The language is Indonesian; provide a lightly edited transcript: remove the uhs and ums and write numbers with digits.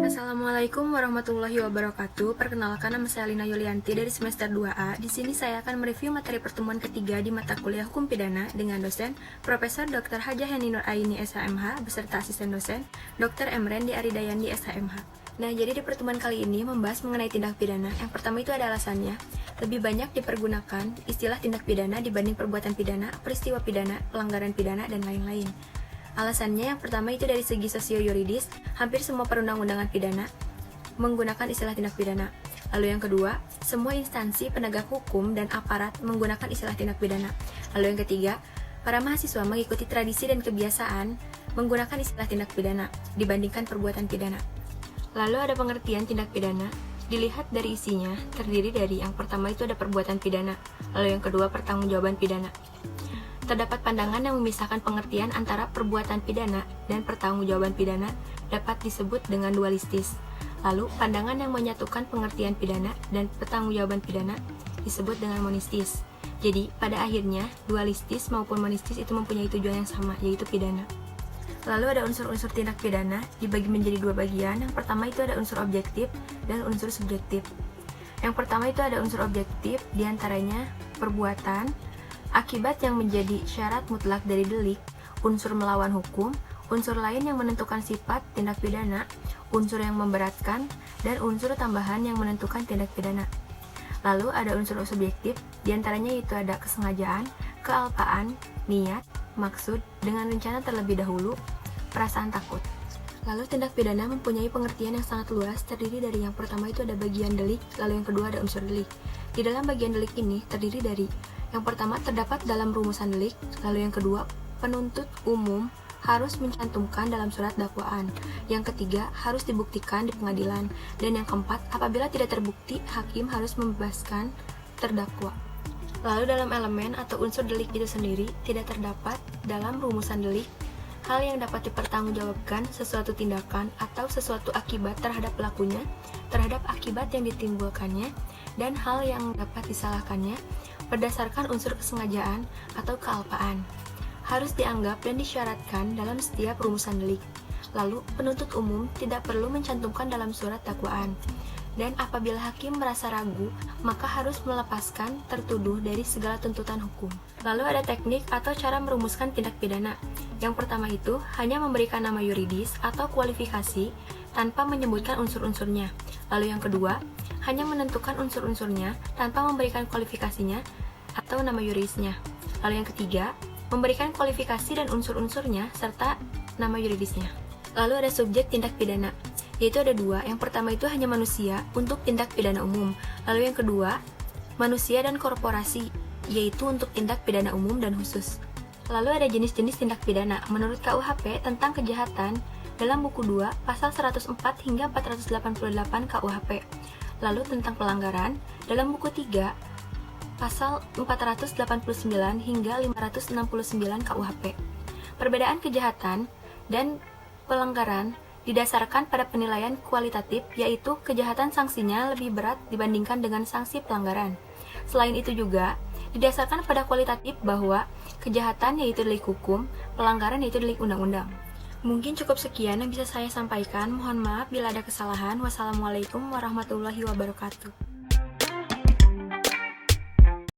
Assalamualaikum warahmatullahi wabarakatuh. Perkenalkan, nama saya Lina Yulianti dari semester 2A. Di sini saya akan mereview materi pertemuan ketiga di mata kuliah Hukum Pidana dengan dosen Profesor Dr. Hajah Yani Nur Aini SHMH beserta asisten dosen Dr. Emren di Aridayandi SHMH. Nah, jadi di pertemuan kali ini membahas mengenai tindak pidana. Yang pertama itu ada alasannya. Lebih banyak dipergunakan istilah tindak pidana dibanding perbuatan pidana, peristiwa pidana, pelanggaran pidana, dan lain-lain. Alasannya yang pertama itu dari segi sosio-yuridis, hampir semua perundang-undangan pidana menggunakan istilah tindak pidana. Lalu yang kedua, semua instansi penegak hukum dan aparat menggunakan istilah tindak pidana. Lalu yang ketiga, para mahasiswa mengikuti tradisi dan kebiasaan menggunakan istilah tindak pidana dibandingkan perbuatan pidana. Lalu ada pengertian tindak pidana, dilihat dari isinya, terdiri dari yang pertama itu ada perbuatan pidana, lalu yang kedua pertanggungjawaban pidana. Terdapat pandangan yang memisahkan pengertian antara perbuatan pidana dan pertanggungjawaban pidana dapat disebut dengan dualistis. Lalu, pandangan yang menyatukan pengertian pidana dan pertanggungjawaban pidana disebut dengan monistis. Jadi, pada akhirnya, dualistis maupun monistis itu mempunyai tujuan yang sama, yaitu pidana. Lalu ada unsur-unsur tindak pidana dibagi menjadi dua bagian. Yang pertama itu ada unsur objektif dan unsur subjektif. Yang pertama itu ada unsur objektif, diantaranya perbuatan, akibat yang menjadi syarat mutlak dari delik, unsur melawan hukum, unsur lain yang menentukan sifat tindak pidana, unsur yang memberatkan, dan unsur tambahan yang menentukan tindak pidana. Lalu ada unsur subjektif, diantaranya itu ada kesengajaan, kealpaan, niat, maksud, dengan rencana terlebih dahulu, perasaan takut. Lalu tindak pidana mempunyai pengertian yang sangat luas, terdiri dari yang pertama itu ada bagian delik, lalu yang kedua ada unsur delik. Di dalam bagian delik ini terdiri dari yang pertama terdapat dalam rumusan delik, lalu yang kedua penuntut umum harus mencantumkan dalam surat dakwaan, yang ketiga harus dibuktikan di pengadilan, dan yang keempat apabila tidak terbukti hakim harus membebaskan terdakwa. Lalu dalam elemen atau unsur delik itu sendiri tidak terdapat dalam rumusan delik hal yang dapat dipertanggungjawabkan sesuatu tindakan atau sesuatu akibat terhadap pelakunya, terhadap akibat yang ditimbulkannya, dan hal yang dapat disalahkannya berdasarkan unsur kesengajaan atau kealpaan. Harus dianggap dan disyaratkan dalam setiap rumusan delik. Lalu, penuntut umum tidak perlu mencantumkan dalam surat dakwaan. Dan apabila hakim merasa ragu, maka harus melepaskan tertuduh dari segala tuntutan hukum. Lalu ada teknik atau cara merumuskan tindak pidana. Yang pertama itu hanya memberikan nama yuridis atau kualifikasi tanpa menyebutkan unsur-unsurnya. Lalu yang kedua, hanya menentukan unsur-unsurnya tanpa memberikan kualifikasinya atau nama yuridisnya. Lalu yang ketiga, memberikan kualifikasi dan unsur-unsurnya serta nama yuridisnya. Lalu ada subjek tindak pidana, yaitu ada dua. Yang pertama itu hanya manusia untuk tindak pidana umum. Lalu yang kedua, manusia dan korporasi, yaitu untuk tindak pidana umum dan khusus. Lalu ada jenis-jenis tindak pidana. Menurut KUHP tentang kejahatan, dalam buku 2, pasal 104 hingga 488 KUHP. Lalu tentang pelanggaran, dalam buku 3, pasal 489 hingga 569 KUHP. Perbedaan kejahatan dan pelanggaran didasarkan pada penilaian kualitatif, yaitu kejahatan sanksinya lebih berat dibandingkan dengan sanksi pelanggaran. Selain itu juga didasarkan pada kualitatif bahwa kejahatan yaitu delik hukum, pelanggaran yaitu delik undang-undang. Mungkin cukup sekian yang bisa saya sampaikan. Mohon maaf bila ada kesalahan. Wassalamualaikum warahmatullahi wabarakatuh.